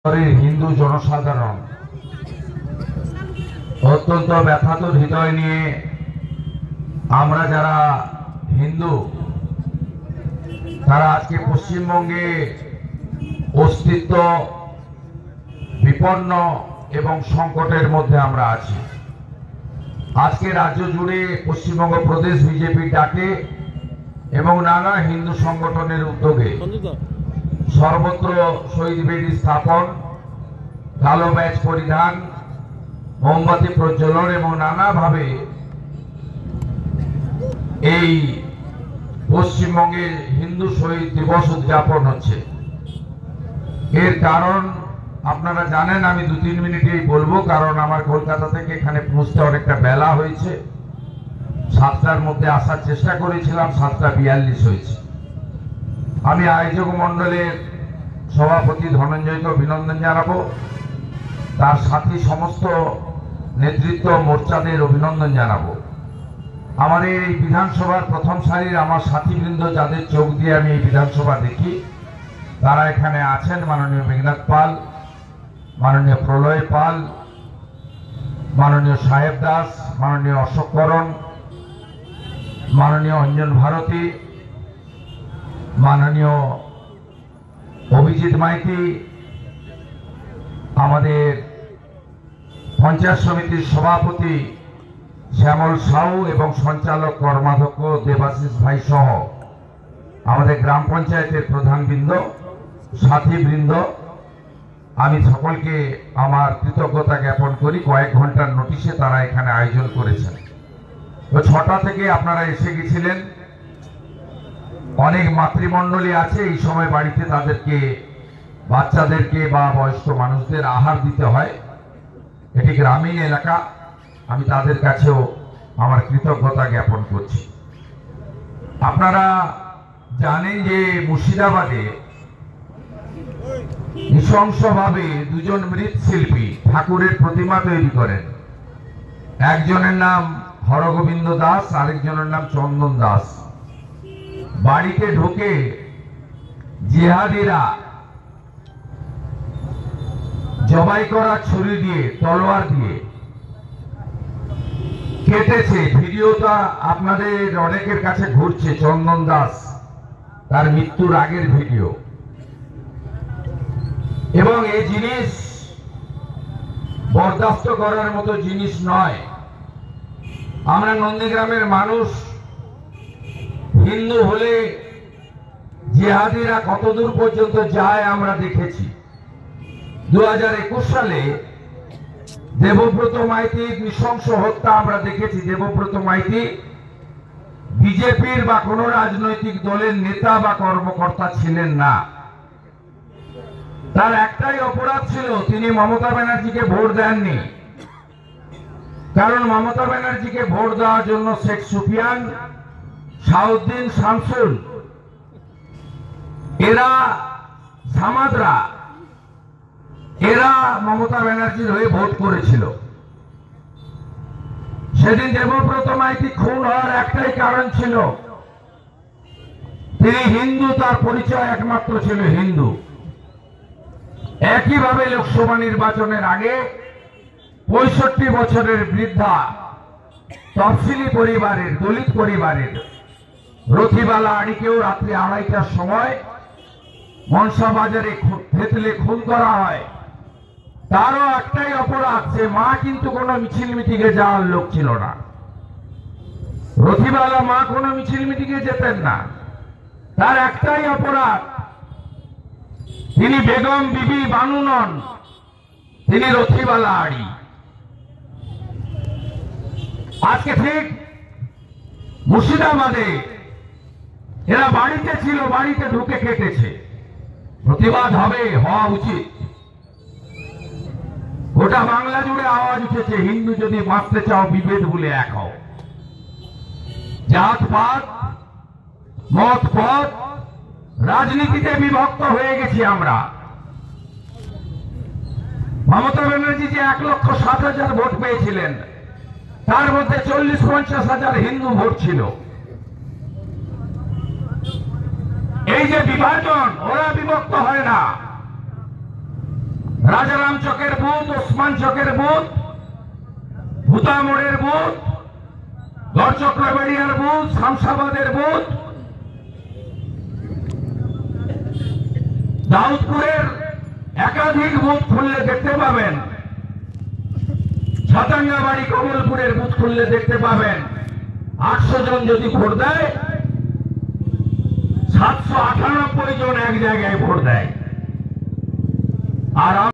হিন্দু জনসাধারণ অত্যন্ত ব্যথাতুর হৃদয় নিয়ে আমরা যারা হিন্দু তারা আজকে পশ্চিমবঙ্গে অস্তিত্ব বিপন্ন এবং সংকটের মধ্যে আমরা আছি। আজকে রাজ্য জুড়ে পশ্চিমবঙ্গ প্রদেশ বিজেপির ডাকে এবং নানা হিন্দু সংগঠনের উদ্যোগে সর্বত্র শহীদ বেদি স্থাপন, কালো ব্যাজ পরিধান, মোমবাতি প্রজ্বলন এবং নানাভাবে এই পশ্চিমবঙ্গে হিন্দু শহীদ দিবস উদযাপন হচ্ছে। এর কারণ আপনারা জানেন, আমি 2-3 মিনিটেই বলবো, কারণ আমার কলকাতা থেকে এখানে পৌঁছতে অনেকটা বেলা হয়েছে। 7টার মধ্যে আসার চেষ্টা করেছিলাম, 7টা 42 হয়েছে। আমি আয়োজক মণ্ডলের সভাপতি ধনঞ্জয়কে অভিনন্দন জানাবো, তার সাথী সমস্ত নেতৃত্ব মোর্চাদের অভিনন্দন জানাবো। আমাদের এই বিধানসভার প্রথম সারির আমার সাথীবৃন্দ যাদের চোখ দিয়ে আমি এই বিধানসভা দেখি তারা এখানে আছেন। মাননীয় মেঘনাথ পাল, মাননীয় প্রলয় পাল, মাননীয় সাহেব দাস, মাননীয় অশোক করণ, মাননীয় অঞ্জন ভারতী, মাননীয় অভিজিৎ মাইতি, আমাদের পঞ্চায়েত সমিতির সভাপতি শ্যামল সাউ এবং সঞ্চালক কর্মাধ্যক্ষ দেবাশিস ভাই সহ আমাদের গ্রাম পঞ্চায়েতের প্রধানবৃন্দ, সাথীবৃন্দ, আমি সকলকে আমার কৃতজ্ঞতা জ্ঞাপন করি। কয়েক ঘন্টার নোটিশে তারা এখানে আয়োজন করেছেন। তো 6টা থেকে আপনারা এসে গেছিলেন। অনেক মাতৃমণ্ডলী আছে, এই সময় বাড়িতে তাদেরকে, বাচ্চাদেরকে বা বয়স্ক মানুষদের আহার দিতে হয়। এটি গ্রামীণ এলাকা, আমি তাদের কাছেও আমার কৃতজ্ঞতা জ্ঞাপন করছি। আপনারা জানেন যে মুর্শিদাবাদে নৃশংসভাবে 2জন মৃৎশিল্পী ঠাকুরের প্রতিমা তৈরি করেন। একজনের নাম হরগোবিন্দ দাস, আরেকজনের নাম চন্দন দাস। বাড়িতে ঢুকে জিহাদিরা জবাই করা ছুরি দিয়ে, তলোয়ার দিয়ে কেটেছে। ভিডিওটা আপনাদের অনেকের কাছে ঘুরছে, চন্দন দাস তার মৃত্যুর আগের ভিডিও। এবং এই জিনিস বরদাস্ত করার মতো জিনিস নয়। আমরা নন্দীগ্রামের মানুষ, হিন্দু হলে জিহাদিরা কতদূর পর্যন্ত যায় আমরা দেখেছি। 2021 সালে দেবব্রত মাইতির নৃশংস হত্যা আমরা দেখেছি। দেবব্রত মাইতি বিজেপির বা কোনো রাজনৈতিক দলের নেতা বা কর্মকর্তা ছিলেন না। তার একটাই অপরাধ ছিল, তিনি মমতা ব্যানার্জিকে ভোট দেননি। কারণ মমতা ব্যানার্জিকে ভোট দেওয়ার জন্য শেখ সুফিয়ান, শাহউদ্দিন, শামসুল, এরা জামাতরা, এরা মমতা ব্যানার্জির হয়ে ভোট করেছিল। সেদিন দেবব্রত মাইতি খুন হওয়ার একটাই কারণ ছিল, তিনি হিন্দু, তার পরিচয় একমাত্র ছিল হিন্দু। একইভাবে লোকসভা নির্বাচনের আগে 65 বছরের বৃদ্ধা তফসিলি পরিবারের, দলিত পরিবারের রথিবালা আড়িকেও রাত্রি 2:30টার সময় মনসা বাজারে থেতলে খুন করা হয়। তারও একটাই অপরাধ, যে মা কিন্তু কোনো মিছিল মিটিংয়ে যাওয়ার লোক ছিল না। রথিবালা মা কোনো মিছিল মিটিংয়ে যেতেন না। তার একটাই অপরাধ, তিনি বেগম বিবি বানু নন, তিনি রথিবালা আড়ি। আজকে ঠিক মুর্শিদাবাদে এরা বাড়িতে ছিল, বাড়িতে ঢুকে কেটেছে। প্রতিবাদ হবে, হওয়া উচিত। গোটা বাংলা জুড়ে আওয়াজ উঠেছে, হিন্দু যদি বাঁচতে চাও বিভেদ ভুলে এক হও। জাত পাত, মত পথ, রাজনীতিতে বিভক্ত হয়ে গেছি আমরা। মমতা ব্যানার্জি যে 1,07,000 ভোট পেয়েছিলেন, তার মধ্যে 40-50 হাজার হিন্দু ভোট ছিল। এই যে বিভাজন, ওরা বিভক্ত হয় না। রাজারাম চকের বুথ, ওসমান চকের বুথ, ভূতামোড়ের বুথ, গড়চক্রবাড়িয়ার বুথ, শামসাবাদের বুথ, দাউদপুরের একাধিক বুথ খুললে দেখতে পাবেন, ছাতাঙ্গাবাড়ি কমলপুরের বুথ খুললে দেখতে পাবেন 800 জন যদি ভোট দেয় 798 জন এক জায়গায় ভোট দেয়। আর